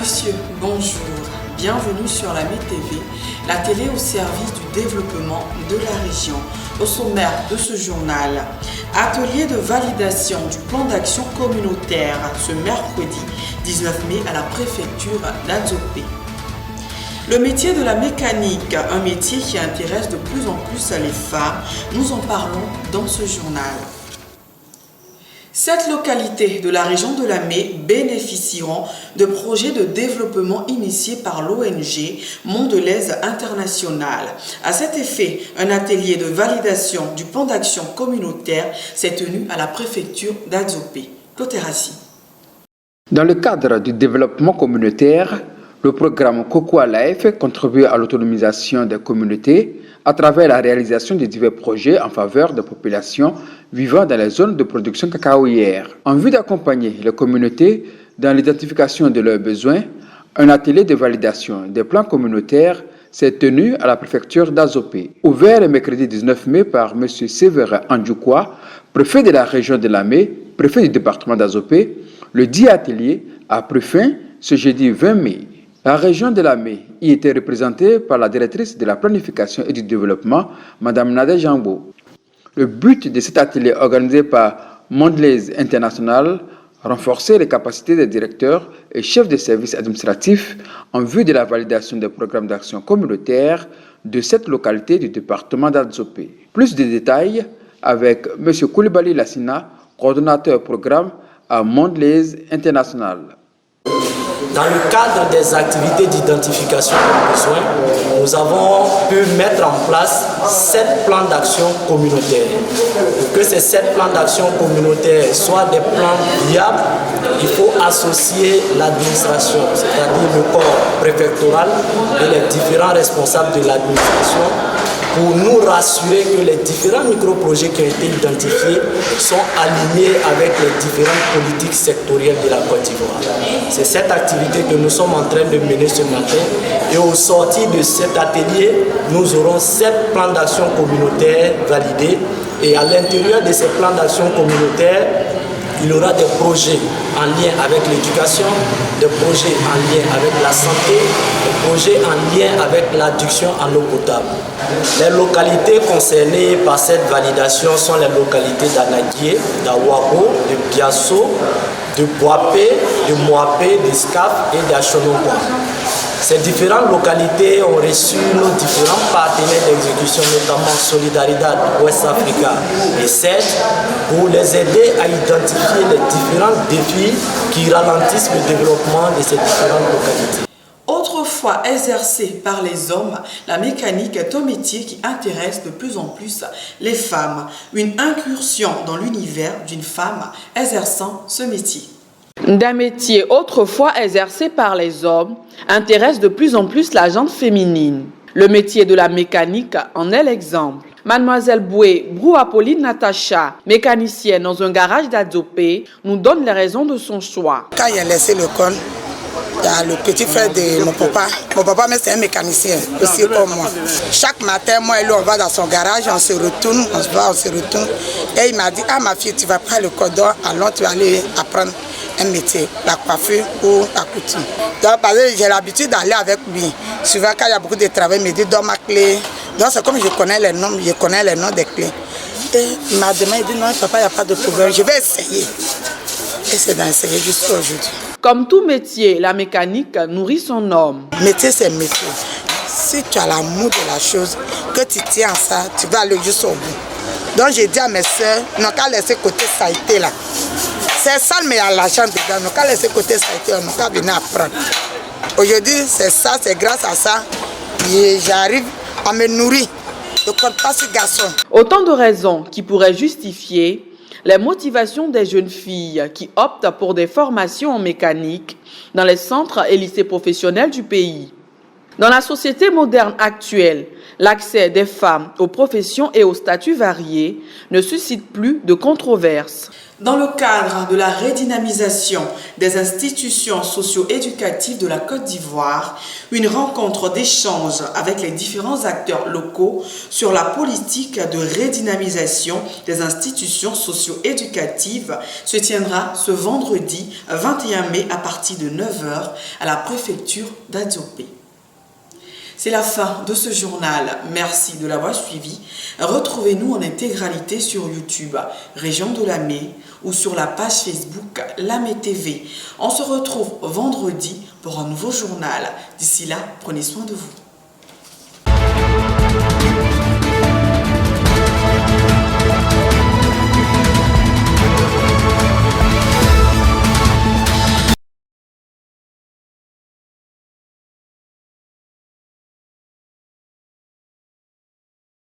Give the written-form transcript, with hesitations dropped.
messieurs, bonjour. Bienvenue sur la MetTV, la télé au service du développement de la région. Au sommaire de ce journal, atelier de validation du plan d'action communautaire ce mercredi 19 mai à la préfecture d'Adzopé. Le métier de la mécanique, un métier qui intéresse de plus en plus les femmes, nous en parlons dans ce journal. 7 localités de la région de Lamé bénéficieront de projets de développement initiés par l'ONG Mondelaise International. À cet effet, un atelier de validation du plan d'action communautaire s'est tenu à la préfecture d'Adzopé. Cloterassi. Dans le cadre du développement communautaire, le programme Cocoa Life contribue à l'autonomisation des communautés à travers la réalisation de divers projets en faveur des populations vivant dans les zones de production cacaoyère. En vue d'accompagner les communautés dans l'identification de leurs besoins, un atelier de validation des plans communautaires s'est tenu à la préfecture d'Adzopé. Ouvert le mercredi 19 mai par M. Séverin Andjoukwa, préfet de la région de Lamé, préfet du département d'Adzopé, le dit atelier a pris fin ce jeudi 20 mai. La région de Lamé y était représentée par la directrice de la planification et du développement, Mme Nadège Jambo. Le but de cet atelier organisé par Mondelaise International, renforcer les capacités des directeurs et chefs de services administratifs en vue de la validation des programmes d'action communautaire de cette localité du département d'Adzopé. Plus de détails avec M. Koulibaly Lassina, coordonnateur programme à Mondelaise International. Dans le cadre des activités d'identification des besoins, nous avons pu mettre en place 7 plans d'action communautaires. Pour que ces 7 plans d'action communautaires soient des plans viables, il faut associer l'administration, c'est-à-dire le corps préfectoral et les différents responsables de l'administration pour nous rassurer que les différents micro-projets qui ont été identifiés sont alignés avec les différentes politiques sectorielles de la Côte d'Ivoire. C'est cette activité que nous sommes en train de mener ce matin et au sortir de cet atelier, nous aurons 7 plans d'action communautaires validés et à l'intérieur de ces plans d'action communautaires, il y aura des projets en lien avec l'éducation, des projets en lien avec la santé, des projets en lien avec l'adduction en eau potable. Les localités concernées par cette validation sont les localités d'Anadié, d'Awabo, de Biasso, de Boapé, de Moapé, de Scaf et d'Achonogwa. Ces différentes localités ont reçu nos différents partenaires d'exécution, notamment Solidaridad West Africa et SED, pour les aider à identifier les différents défis qui ralentissent le développement de ces différentes localités. Autrefois exercée par les hommes, la mécanique est un métier qui intéresse de plus en plus les femmes. Une incursion dans l'univers d'une femme exerçant ce métier. D'un métier autrefois exercé par les hommes intéresse de plus en plus la gente féminine. Le métier de la mécanique en est l'exemple. Mademoiselle Boué Brou-Apolline Natacha, mécanicienne dans un garage d'Adzopé, nous donne les raisons de son choix. Quand il a laissé l'école, il y a le petit frère de mon papa. Mon papa, c'est un mécanicien, aussi comme moi. Chaque matin, moi et lui, on va dans son garage, on se retourne, on se retourne. Et il m'a dit, ah ma fille, tu vas prendre le cordon, allons, tu vas aller apprendre un métier, la coiffure ou la couture. Donc, parce que j'ai l'habitude d'aller avec lui. Souvent, quand il y a beaucoup de travail, il me dit, donne ma clé. Donc, c'est comme je connais les noms des clés. Et il m'a demandé, il dit, non, papa, il n'y a pas de problème, je vais essayer. Et c'est d'essayer jusqu'à aujourd'hui. Comme tout métier, la mécanique nourrit son homme. Métier, c'est métier. Si tu as l'amour de la chose, que tu tiens à ça, tu vas aller jusqu'au bout. Donc, j'ai dit à mes soeurs, n'ont qu'à laisser côté saïté là. C'est sale, mais il y a l'argent dedans. N'ont qu'à laisser côté saïté, on n'a qu'à venir apprendre. Aujourd'hui, c'est ça, c'est grâce à ça que j'arrive à me nourrir. Je ne compte pas ce garçon. Autant de raisons qui pourraient justifier les motivations des jeunes filles qui optent pour des formations en mécanique dans les centres et lycées professionnels du pays. Dans la société moderne actuelle, l'accès des femmes aux professions et aux statuts variés ne suscite plus de controverses. Dans le cadre de la redynamisation des institutions socio-éducatives de la Côte d'Ivoire, une rencontre d'échange avec les différents acteurs locaux sur la politique de redynamisation des institutions socio-éducatives se tiendra ce vendredi 21 mai à partir de 9h à la préfecture d'Adiopé. C'est la fin de ce journal. Merci de l'avoir suivi. Retrouvez-nous en intégralité sur YouTube, Région de Lamé, ou sur la page Facebook Lamé TV. On se retrouve vendredi pour un nouveau journal. D'ici là, prenez soin de vous.